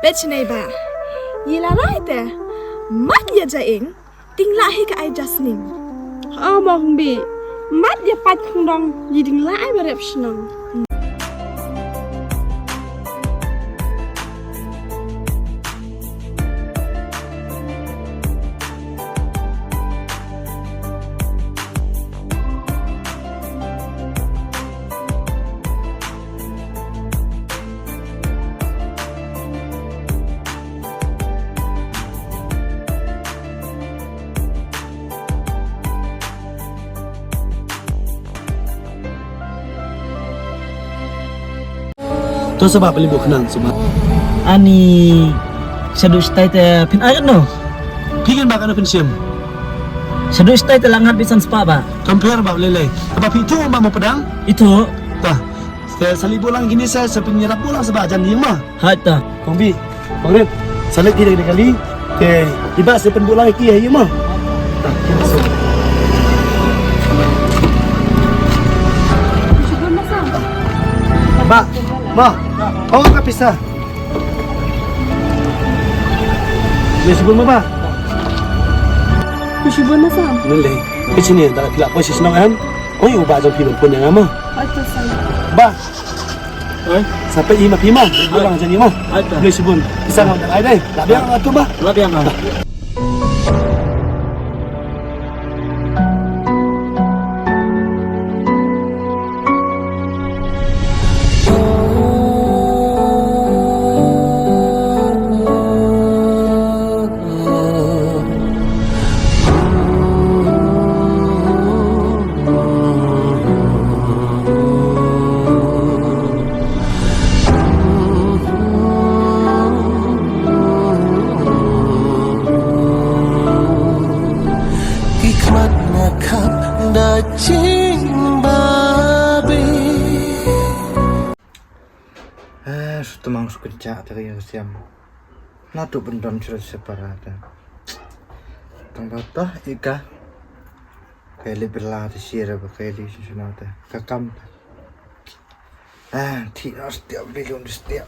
Pechneba. Yila laite. Mat ya jaing. Ting lahi ka ai jasning. Mau bi. Mat ya pat khundong yiding lai barep shnong. Tu sebab paling bukan semua. Ani shadow stay te pin ayat no. Pingin makan apa siam? Shadow stay te langat bisan spa ba. Compare bab lele. Apa itu mau pedang? Itu Tah. Saya salib pulang gini saya penyerap pulang sebab janji mah. hai ta. Kongbi, Kongrep, salib kira kali. Ke tiba saya penbulang lagi ya mah. Tah, masuk. Ma, kau tak pisah. Mesibun ma ba? Kushibun masam. Lele, di sini tak kira posisi nongan. Oh, ibu baca film pun yang ama. Ba, sampai ima pima, pulang jadi mah. Mesibun, bisa nonton ada. Tak biar tu ba? Labi yang ada. Tumang kerja dari yang siam. Nado bendon sudah separada. Tang batah ika. Kali berlah di sira bakali sesunata. Kakam. Tidak setiap belum setiap.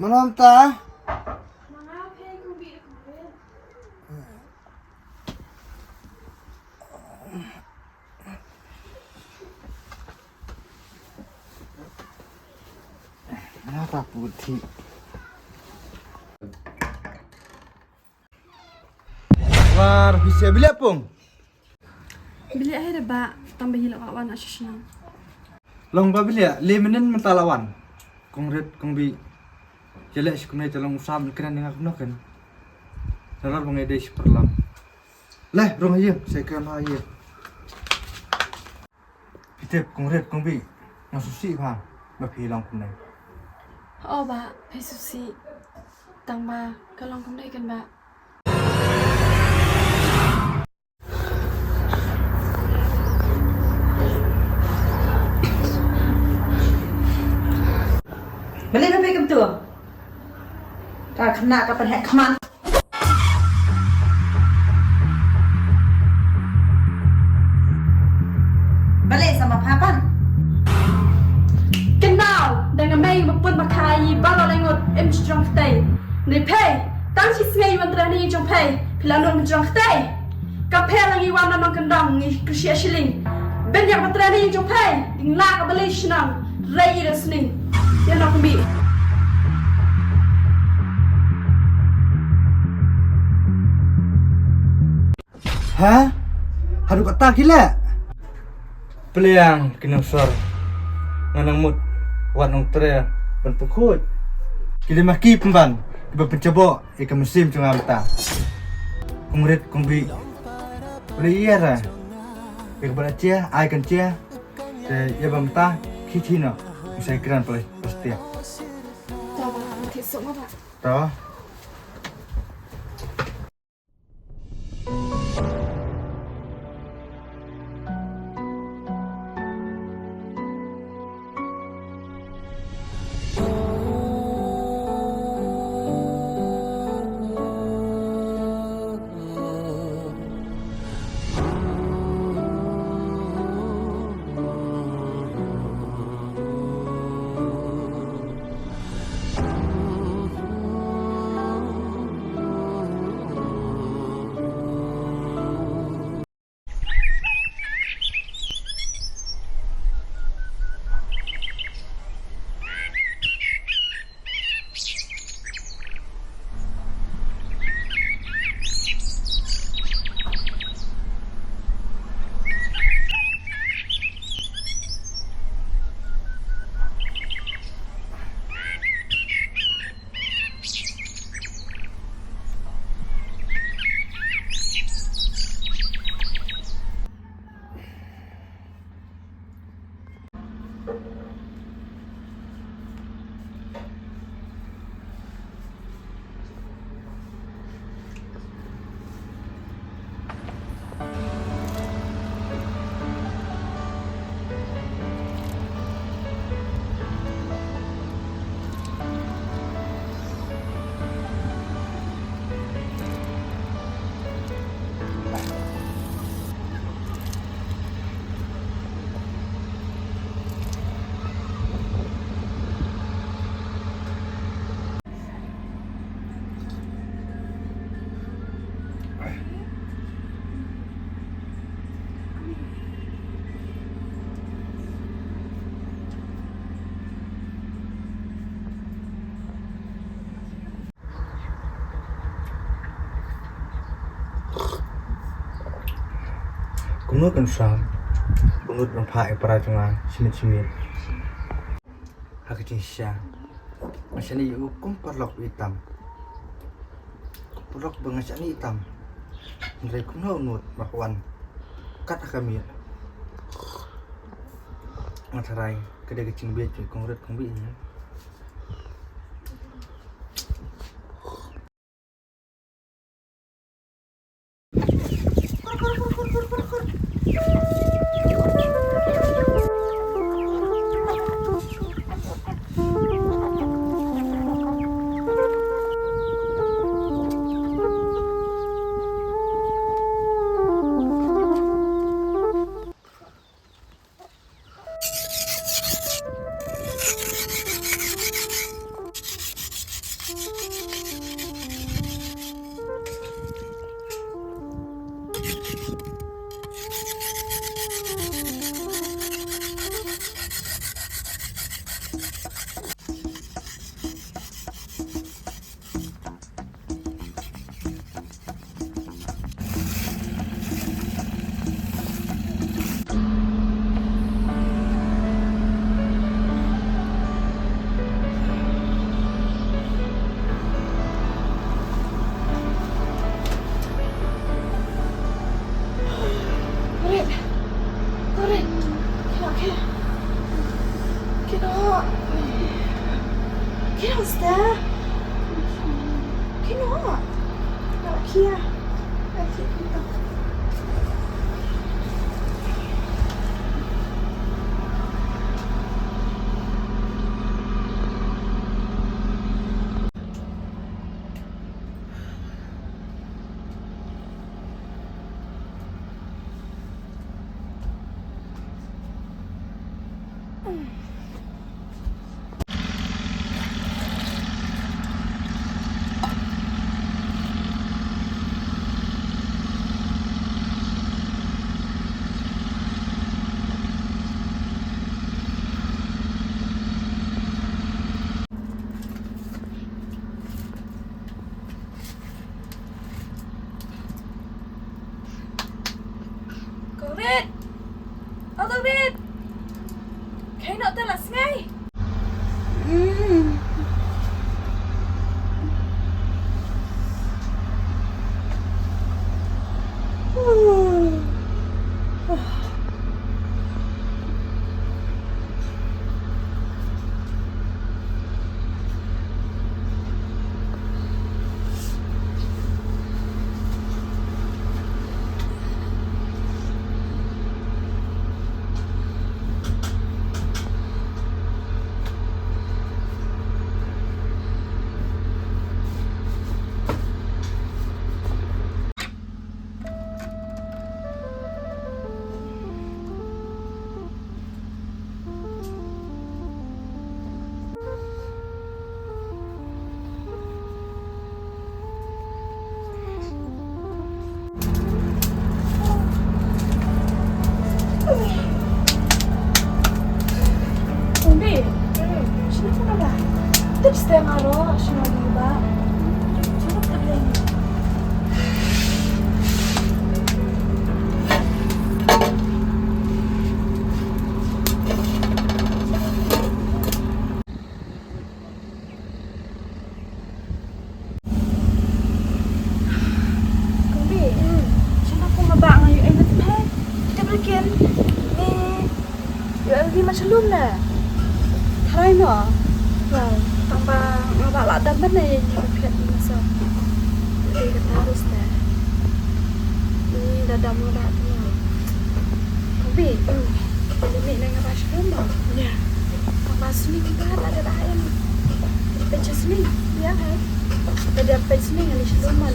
Malam ta? Kenapa putih? War bisa beli apa? Bili akhir ba tambah hilak awan asyusna. Long ba beli ya? 5 menit mentalawan. Kongret kongbi. Jelek sih kena jalan usaha kena dengan aku kan. Dalam mengedai seperlam. Leh, rong aja, saya kena aja. Kita kongret kongbi. Yang susi kan, berhilang kena. Oh ba, pesusi. Tang ba, kalong kum dai kan ba. Balik sampai ke betul. Kena kapan hek keman. Balik sama papan. Kenal dengan mai mapun makai balo lengo em trong tay này pay tăng chi ngayวันตรานี้จง pay พิลานนจงtayกับ pay ลังอีวันนั้นกันดังนี่คือเสียชิลิงเป็นอย่างวันตรานี้จง pay ดิ่งลากกับเลยชนังเรย์resning ยันนักบี Hah? Haru kata gila. Peliang kinusor. Nganang mut wan ong tre ban pukut. Kili maki pemban. Iba pencoba ika musim cunga mata. Kungrit kungbi. Boleh iya ra. Ika bala cia, ai kan cia. Te ya bamta kitino. Usai kran boleh pasti. ต่อมาที่ส่งมา Toh. Kunut kan sam, kunut nampak para cunga simit. Hak cincang, macam ni hukum perlok hitam, perlok bangsa ni hitam. Mereka kunut bahwan kat kami, matarai kedai kecing biar kongret kongbi ini. Tips deh ngaro, semua diba. Cukup terleng. Kumbi, siapa aku mabak ngayon ay natipay? Kita berikin. Yuk lagi macam lum na. Thay nữa. Vâng, tambah mabak lah dan mana yang nyuruh masa. Jadi kata harus dah. Ini dah dah mula tu. Kumbi, ini nak ngabas lum dah. Ya. Tambah sini kita ada dah ayam. Pecah sini, ya kan? Ada pecah sini yang diseluman.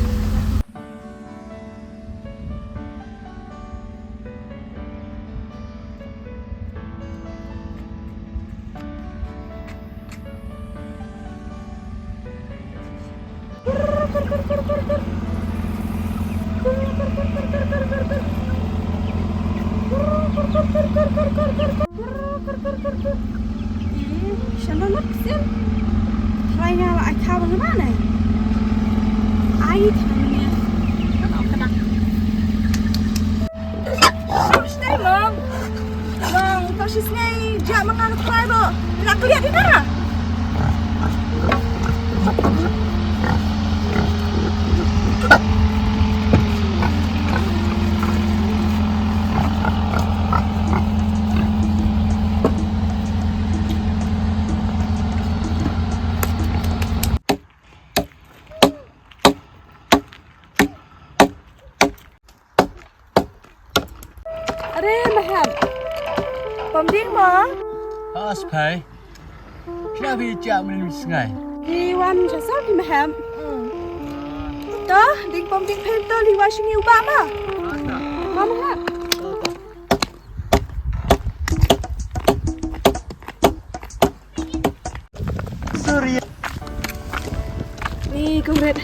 Siapa nak sih? Thay nga lại thao bằng cái bát này. Ai thằng này? Nó đọc cái đặc. Stay long. Long, kau sih ngay jangan menganut thay bo. Nak lihat di mana? Are, mahal. Pembing mo? Aspai. Kenapa dia melalui sungai? Liwan jasa di maham. Toh, ding pembing pento liwa sini ubah mah. Mama hat. Surya. Ni kumret.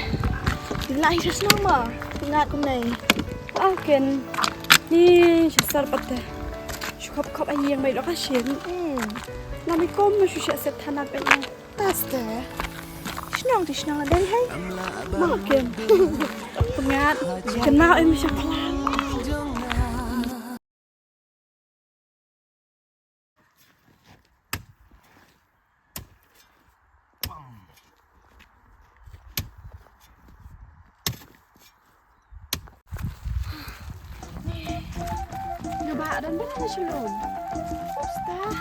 Dilai sesno mah. Ingat kum nai. Aken. Ni jasa patah. Syukap kap ayi yang baik dah kasih. Nami kom masih set tanah pengen. Tas deh. Senang di senang ada hai. Makin. Pengat. Kenal ini siapa? Nyoba dan mana selum? Ustaz.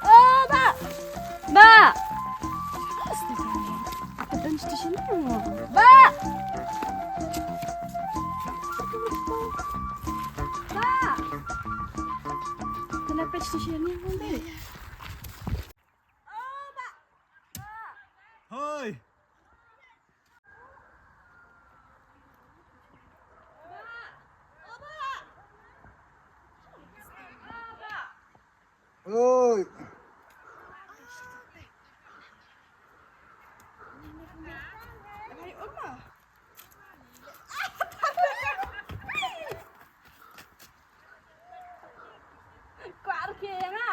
Oh, Pak. Mbak. Apa dan di sini? Mbak. Mbak. Kenapa di sini? Ngombe. Hoi. Oi. Quả kìa á.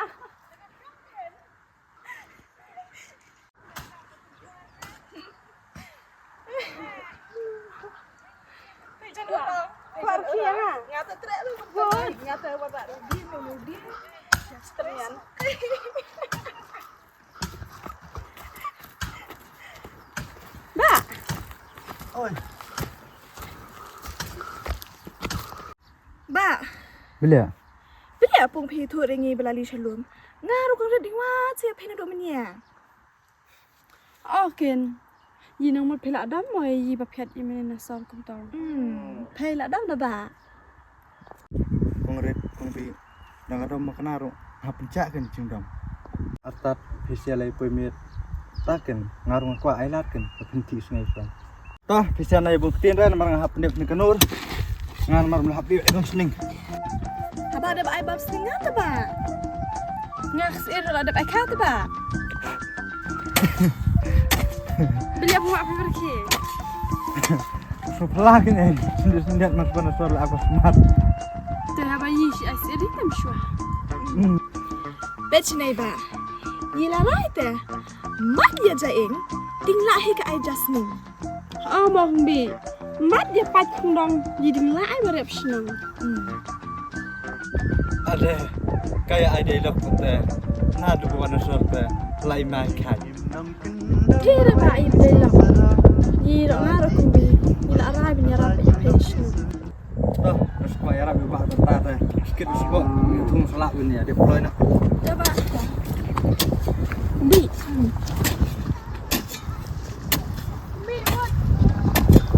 Quả kìa á. Ngata trek lu. Bon, ngata bapak di meludi. Terian. Mbak. Oi. Mbak, Bila? bila pung pi tu ringi belali selum. Ngaruh kau reding wah, siapa yang dok menia? Aken. Yi nang mat phela dam moi yi ba phet yi men na som kum tong. Phai lah dah dah ba. Kongret kongpi dangadom makanaro hapencak kan cingdom. Atat fisialai pemir taken ngarung kwa ailat kan penting sungai suan. Tah fisianai buktiin ran marang hapendep ni kanur. Ngan mar melhap di edom sening. Haba ada ba bab singa ta ba? Ngak sir ada ba ka ta ba? Beli apa mak pergi? Sebelah kan sendiat mas panas suara aku semat. Teh apa yi si asiri tem shwa. Bet nei ba. Gila right mat ya jaing ting la he ka ai jasmin mong bi mat ya pat khung dong yi ding la ai marep shnang Ada kayak ada ilok teh. Nah du wana sorte lai mai kai. Tira ba ai bela yi ro ngaro kumbi ila ara bi nyara pe patient Tuh, terus kau ya rabi bak bentar teh. Sikit sikit tung selak ini ya deploy nak. coba bi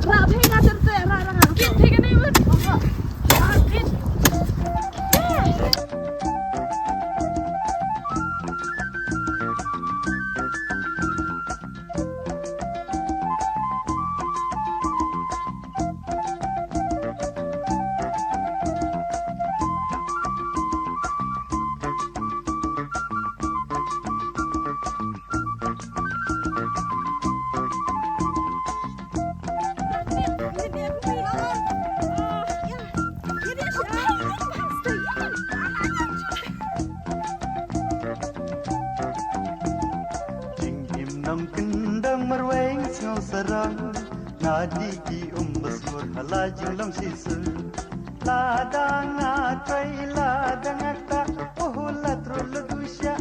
ra pe ga terte ra kit thik ni wut kit Nam kendang merweng snow sarang nadi di basmur halajing lam sisu ladang na trai ladang akta oh latrul dusya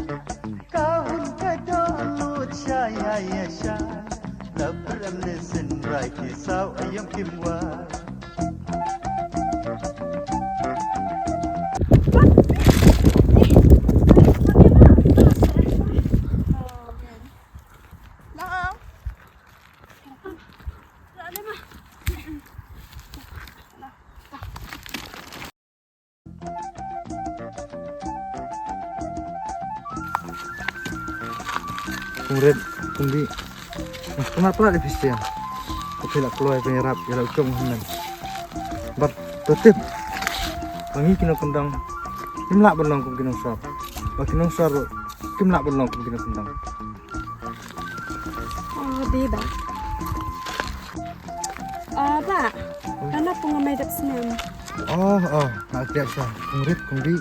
kahun kadon lut syaya ya sya labram listen right kisau ayam kimwa Kumret kumbi. Kenapa pula di pista? Oke lah keluar penyerap ya lah ucap Muhammad. Bar tertib. Kami kena kendang. Kimlak berlong kum kena sar. Bagi nong sar kimlak berlong kum kena kendang. di ba ba kana pungamay dat snam Nak lihat sah. Kumret kumbi.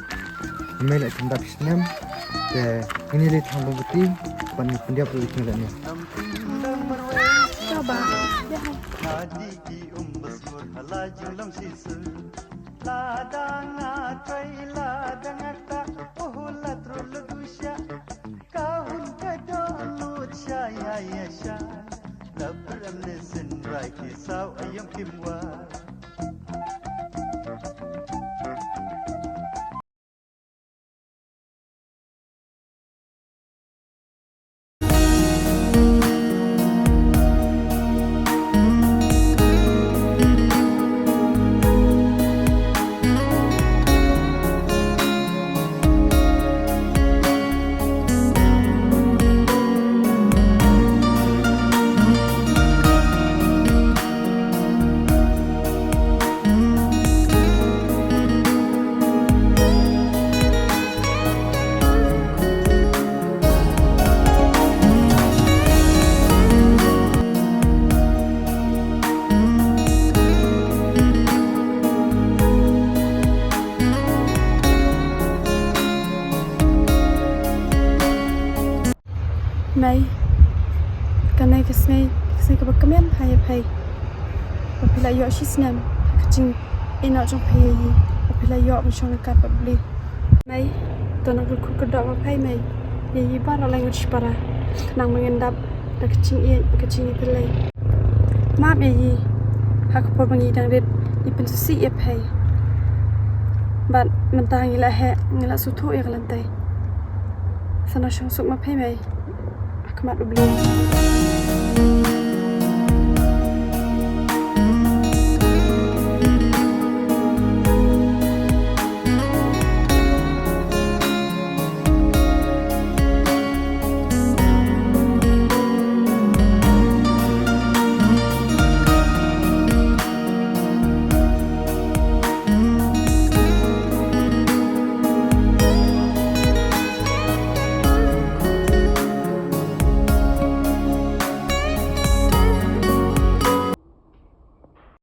Kami nak kendang Islam. Ke ini lihat hamba beti. Pendia perlu dikendangnya. coba ya nadi di basmur halajing lam sisu ladang na trai ladang akta oh latrul dusya kahun kadon lut syaya ya sya labram listen right kisau ayam kimwa May kanay kasnay ka bagkamian hay papila yo shisnam kaching ina jong pay papila yo mishong ka pabli may tonang ku kedok pay may yi bara language para nang mengendap da kaching pelai map yi hak por bangi dang red ipin si ye pay bat mentang ila he ngila sutu ya lantai sana shong suk ma pay may Kemat belum